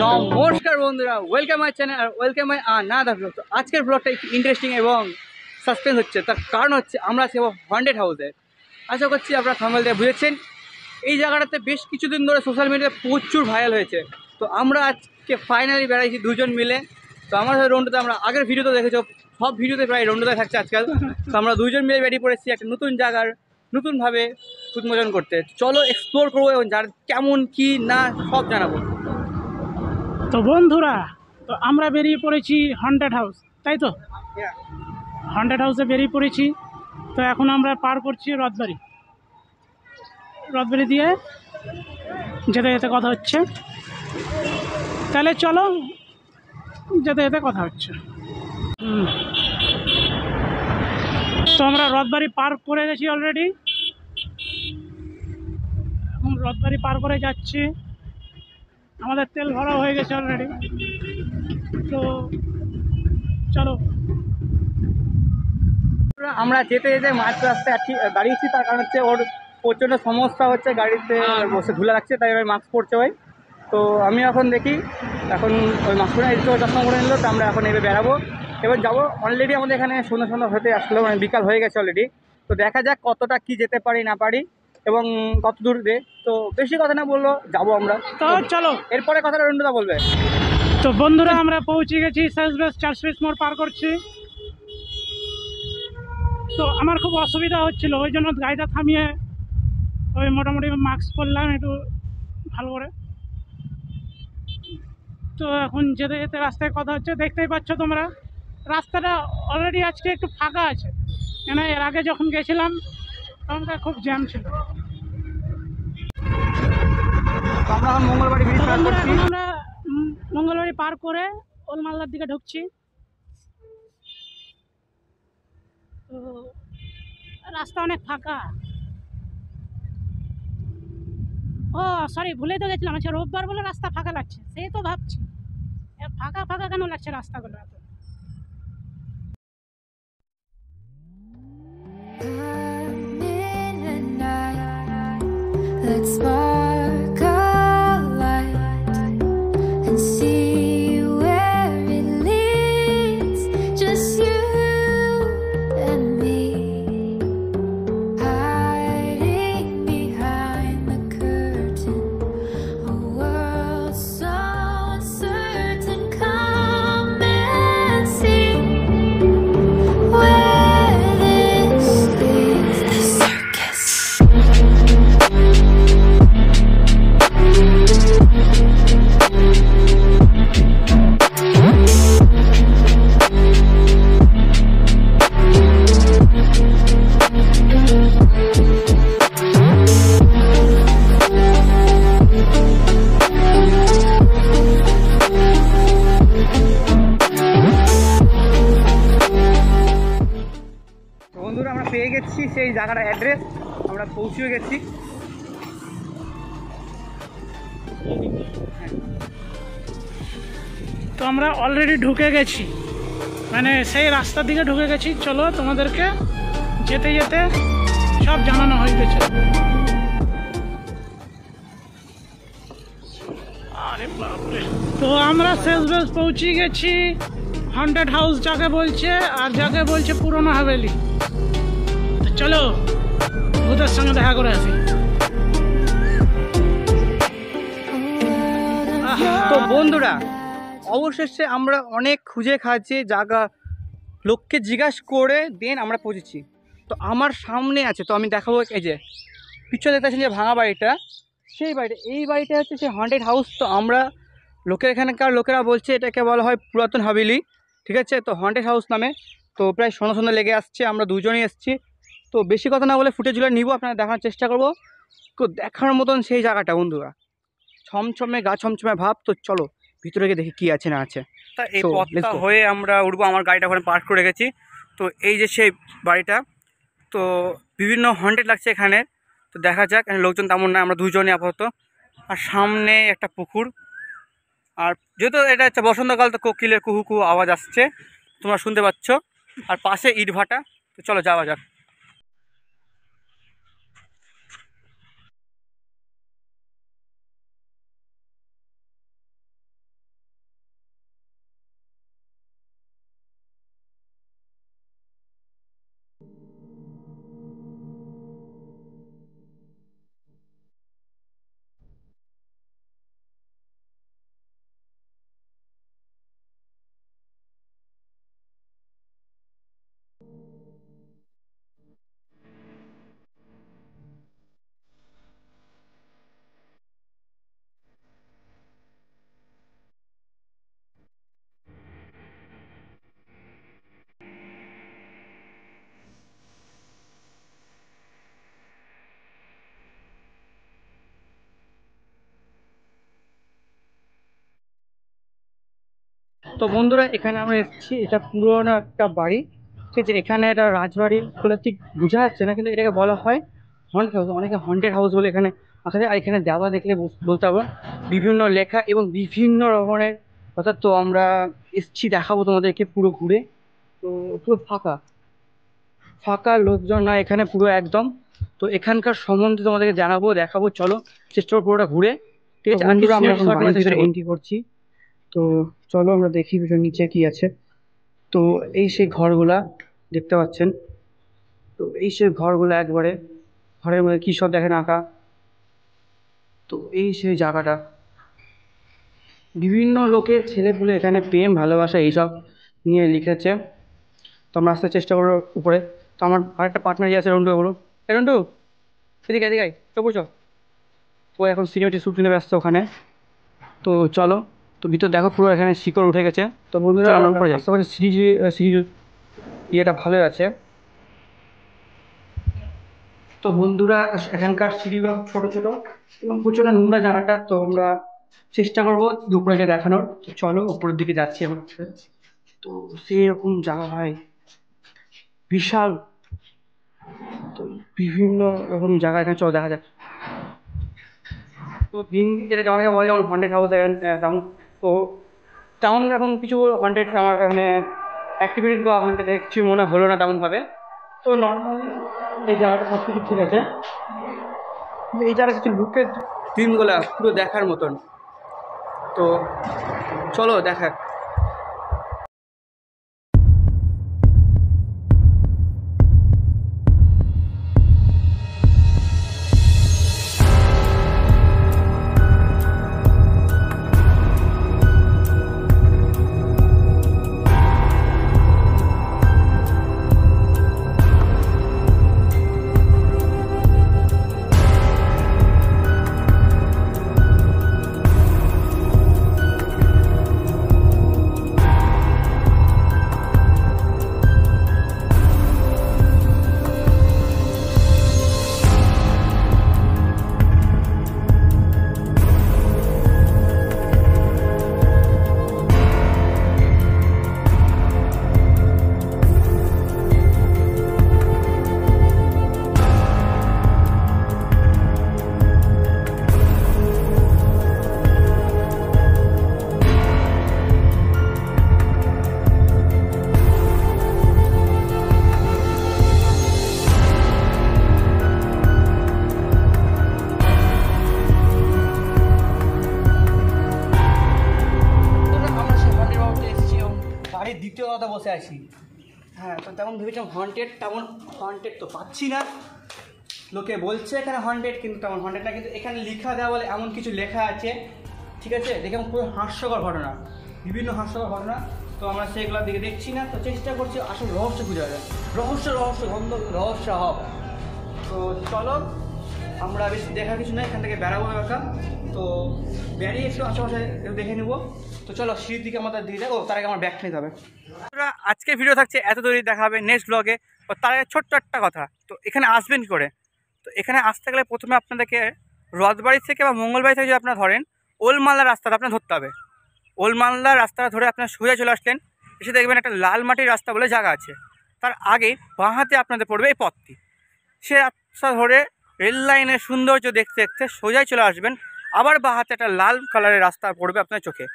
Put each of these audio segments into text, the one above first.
নমস্কার বন্ধুরা, welcome my channel আর ওয়েলকাম মাই আনাদার ব্লগ। তো আজকের ব্লগটা একটু ইন্টারেস্টিং এবং সাসপেন্স হচ্ছে। তার কারণ হচ্ছে আমরা আছি হন্টেড হাউসে। আশা করছি আপনারা থাম্বনেল দিয়ে বুঝেছেন। এই জায়গাটাতে বেশ কিছুদিন ধরে সোশ্যাল মিডিয়ায় প্রচুর ভাইরাল হয়েছে। তো আমরা আজকে ফাইনালি বেড়াইছি দুজন মিলে। তো আমার সাথে রন্ডুতে আমরা আগের ভিডিওতে দেখেছো, সব ভিডিওতে প্রায় রন্ডুতে থাকছে আজকাল। তো আমরা দুজন মিলে বেরিয়ে পড়েছি একটা নতুন জায়গার নতুনভাবে উন্মোচন করতে। চলো এক্সপ্লোর করবো এবং যার কেমন কি না সব জানাবো। তো বন্ধুরা, তো আমরা বেরিয়ে পড়েছি হন্টেড হাউস, তাই তো? হন্টেড হাউসে বেরিয়ে পড়েছি। তো এখন আমরা পার করছি রথবাড়ি দিয়ে যেতে যেতে কথা হচ্ছে। তাহলে চলো যেতে যেতে কথা হচ্ছে। তো আমরা রথবাড়ি পার করে গেছি অলরেডি। এখন রথবাড়ি পার করে যাচ্ছি। আমাদের তেল ভরা হয়ে গেছে অলরেডি। তো চলো। আমরা যেতে যেতে মাঝ রাস্তায় দাঁড়িয়েছি, তার কারণ হচ্ছে ওর প্রচণ্ড সমস্যা হচ্ছে, গাড়িতে বসে ধুলে লাগছে, তাই ওই মাস্ক পরছে ওই। তো আমি এখন দেখি, এখন ওই মাস্ক পরে এদিকে যত্ন করে নিল। তো আমরা এখন এবার বেরাবো, এবার যাবো। অলরেডি আমাদের এখানে সন্ধ্যা সন্ধ্যা হতে আসলো, মানে বিকাল হয়ে গেছে অলরেডি। তো দেখা যাক কতটা কি যেতে পারি না পারি এবং কত দূর দে। তো বেশি কথা না বললো, যাবো আমরা। তো চলো, এরপরে কথাটা রন্ডুদা বলবে। তো বন্ধুরা, আমরা পৌঁছে গেছি শেষবেশ ৪০০ মোড় পার করছি। তো আমার খুব অসুবিধা হচ্ছিল, ওই জন্য গাড়িটা থামিয়ে ওই মোটামুটি মাস্ক পরলাম একটু ভালো করে। তো এখন যেতে যেতে রাস্তায় কথা হচ্ছে, দেখতেই পাচ্ছ তোমরা। রাস্তাটা অলরেডি আজকে একটু ফাঁকা আছে, কেন এর আগে যখন গেছিলাম তখন খুব জ্যাম ছিল। আমরা এখন মঙ্গলবাড়ি ব্রিজ পার করছি। এখন আমরা মঙ্গলবাড়ি পার করে ওল মালদার দিকে ঢুকছি। তো রাস্তা অনেক ফাঁকা। ও সরি, ভুলেই তো গেছিলাম, আচ্ছা রোববার বলে রাস্তা ফাঁকা লাগছে। সেই তো ভাবছি ফাঁকা ফাঁকা কেন লাগছে রাস্তাগুলো এত। Let's spark a light and see where it leads. Just you and me, hiding behind the curtain. A world so uncertain. Come and see where this leads. The circus. বন্ধুরা, আমরা পেয়ে গেছি সেই জায়গাটার অ্যাড্রেস, আমরা পৌঁছেও গেছি। তো আমরা অলরেডি ঢুকে গেছি, মানে সেই রাস্তার দিকে ঢুকে গেছি। চলো তোমাদেরকে যেতে যেতে সব জানানো হয়ে গেছে। আরে বাপরে, তো আমরা শেষবেশ পৌঁছে গেছি হন্টেড হাউস যাকে বলছে, আর যাকে বলছে পুরনো হাভেলি। তো চলো ভূতের সঙ্গে দেখা করে আসি। তো বন্ধুরা, অবশেষে আমরা অনেক খুঁজে খাচ্ছি জায়গা, লোককে জিজ্ঞাসা করে দেন আমরা পৌঁছেছি। তো আমার সামনে আছে, তো আমি দেখাবো। এই যে পিছনে দেখতেছেন যে ভাঙা বাড়িটা, সেই বাড়িটা, এই বাড়িটা হচ্ছে সেই হন্টেড হাউস। তো আমরা এখানকার লোকেরা বলছে এটাকে বলা হয় পুরাতন হাভেলি, ঠিক আছে? তো হন্টেড হাউস নামে। তো প্রায় সন্ধ্যা সন্ধ্যা লেগে আসছে, আমরা দুজনেই এসেছি। তো বেশি কথা না বলে ফুটেজগুলো নিব, আপনারা দেখার চেষ্টা করবো। তো দেখার মতন সেই জায়গাটা বন্ধুরা, ছমছমে গা ছমছমে ভাব। তো চলো ভিতরে গিয়ে দেখি কি আছে না আছে। তা এই পথটা হয়ে আমরা উঠবো, আমার গাড়িটা ওখানে পার্ক করে গেছি। তো এই যে সেই বাড়িটা, তো বিভিন্ন হন্টেড লাগছে এখানে। তো দেখা যাক, লোকজন তেমন না, আমরা দুজনে আপাতত। আর সামনে একটা পুকুর, আর যেহেতু এটা হচ্ছে বসন্তকাল, তো কোকিলের কুহু কুহু আওয়াজ আসছে, তোমরা শুনতে পাচ্ছ। আর পাশে ইট ভাটা। তো চলো যাওয়া যাক। তো বন্ধুরা এখানে আমরা এসেছি, এটা পুরোনো একটা বাড়ি, ঠিক আছে। এখানে একটা রাজবাড়ি বলে ঠিক বোঝা যাচ্ছে না, কিন্তু এটাকে বলা হয় হন্টেড হাউস। অনেকে হন্টেড হাউস বলে এখানে আসা যায়। আর এখানে দেওয়া দেখলে বলতে পারবো বিভিন্ন লেখা এবং বিভিন্ন রকমের কথা। তো আমরা এসেছি, দেখাবো তোমাদেরকে পুরো ঘুরে। তো পুরো ফাঁকা ফাঁকা, লোকজন না এখানে পুরো একদম। তো এখানকার সম্বন্ধে তোমাদেরকে জানাবো, দেখাবো, চলো চেষ্টা করবো পুরোটা ঘুরে, ঠিক আছে। বন্ধুরা আমরা এখন বাড়ির ভিতরে এন্ট্রি করছি। তো চলো আমরা দেখি ভিতরে নিচে কি আছে। তো এই সেই ঘরগুলা দেখতে পাচ্ছেন। তো এই সেই ঘরগুলা একবারে, ঘরের মধ্যে কি সব দেখেন আঁকা। তো এই সেই জায়গাটা, বিভিন্ন লোকের ছেলেপুলে এখানে প্রেম ভালোবাসা এইসব নিয়ে লিখেছে। তো আমরা আসতে চেষ্টা করবো উপরে। তো আমার আরেকটা পার্টনার আছে, রন্টু, বলো এই রন্টু, এদিকে এদিকে তো বুঝছো। ও এখন সিনেমাটি শ্যুট নিতে ব্যস্ত ওখানে। তো চলো, তো ভিতর দেখো পুরো এখানে শিকড় উঠে গেছে। তো বন্ধুরা আমরা উপরে যাই। সিঁড়ি ইয়েটা ভালোই আছে। তো বন্ধুরা এখানকার সিঁড়িগুলো ছোট ছোট এবং প্রচুর নোংরা জায়গাটা। তো আমরা চেষ্টা করবো দুপুরে দেখানোর। তো চলো উপরের দিকে যাচ্ছি আমরা। তো সেই রকম জায়গা হয় বিশাল। তো বিভিন্ন রকম জায়গা এখানে চলো দেখা যাক। তো দিন যেটা আমাকে বলে যেমন হন্টেড হাউস তেমন। তো তেমন এখন কিছু হন্টেড আমার এখানে অ্যাক্টিভিটিস বা হন্টেড কিছু মনে হলো না তেমনভাবে। তো নর্মাল এই জায়গাটা সব কিছু ঠিক আছে। এই জায়গাটা কিছু লুকের দিনগুলা পুরো দেখার মতন। তো চলো দেখা। বাড়ির দ্বিতীয় কথা বসে আছি। হ্যাঁ, তো তেমন ভেবেছিলাম হন্টেড, তেমন হন্টেড তো পাচ্ছি না। লোকে বলছে এখানে হন্টেড, কিন্তু তেমন হন্টেড না। কিন্তু এখানে লেখা দেওয়া বলে এমন কিছু লেখা আছে, ঠিক আছে, দেখে পুরো হাস্যকর ঘটনা, বিভিন্ন হাস্যকর ঘটনা। তো আমরা সেগুলোর দিকে দেখছি না। তো চেষ্টা করছি আসল রহস্য খুঁজে যাবে, রহস্য গন্ধ রহস্য হব। তো চলো, আমরা বেশি দেখার কিছু নেই, এখান থেকে বেড়াবো একা। তো বেরিয়ে একটু আশেপাশে দেখে নেবো। তো চলো সিঁড়ির দিকে আমাদের দিকে যাবো, তার আগে আমার ব্যাগ নিতে হবে। আজকের ভিডিও থাকছে এত দূরই, দেখা হবে নেক্সট ব্লগে। তো তার আগে ছোট্ট একটা কথা, তো এখানে আসবেন কি করে। তো এখানে আসতে গেলে প্রথমে আপনাদেরকে রথবাড়ি থেকে বা মঙ্গলবাড়ি থেকে যদি আপনারা ধরেন, ওলমালদা রাস্তাটা আপনার ধরতে হবে। ওলমালদা রাস্তাটা ধরে আপনার সোজা চলে আসলেন, এসে দেখবেন একটা লাল মাটির রাস্তা বলে জায়গা আছে। তার আগে বাঁ হাতে আপনাদের পড়বে এই পথটি। সে রাস্তা ধরে রেল লাইনের সৌন্দর্য দেখতে দেখতে সোজাই চলে আসবেন। আবার বাঁ হাতে একটা লাল কালারের রাস্তা পড়বে আপনার চোখে।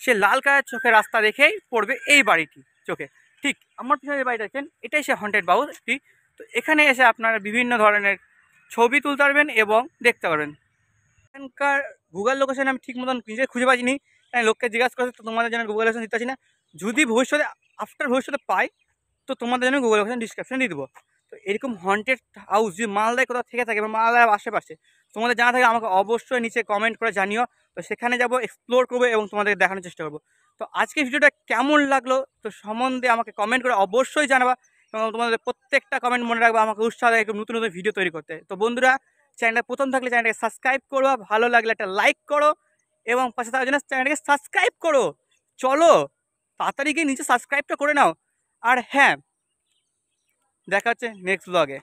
সে লাল কালারের চোখে রাস্তা দেখেই পড়বে এই বাড়িটি চোখে। ঠিক আমার পিছনে যে বাড়িটা আছেন, এটাই সে হন্টেড হাউসটি। তো এখানে এসে আপনারা বিভিন্ন ধরনের ছবি তুলতে পারবেন এবং দেখতে পারবেন। এখানকার গুগল লোকেশন আমি ঠিক মতন নিজে খুঁজে পাইনি, তাই লোককে জিজ্ঞাসা করছে। তো তোমাদের জন্য গুগল লোকেশন দিতে পারছি না। যদি ভবিষ্যতে ভবিষ্যতে পাই, তো তোমাদের জন্য গুগল লোকেশন ডিসক্রিপশন দিয়ে দেবো। তো এরকম হন্টেড হাউস যদি মালদায় কোথাও থেকে থাকে বা মালদার আশেপাশে তোমাদের জানা থাকে, আমাকে অবশ্যই নিচে কমেন্ট করে জানিও। তো সেখানে যাবো, এক্সপ্লোর করবো এবং তোমাদেরকে দেখানোর চেষ্টা করবো। তো আজকের ভিডিওটা কেমন লাগলো তো সম্বন্ধে আমাকে কমেন্ট করে অবশ্যই জানাবা, এবং তোমাদের প্রত্যেকটা কমেন্ট মনে রাখবে আমাকে উৎসাহ দেয় নতুন নতুন ভিডিও তৈরি করতে। তো বন্ধুরা, চ্যানেলটা প্রথম থাকলে চ্যানেলটাকে সাবস্ক্রাইব করো, ভালো লাগলে একটা লাইক করো এবং পাশে থাকার জন্য চ্যানেলটাকে সাবস্ক্রাইব করো। চলো তাড়াতাড়ি গিয়ে নিচে সাবস্ক্রাইবটা করে নাও। আর হ্যাঁ, দেখা হচ্ছে নেক্সট ব্লগে।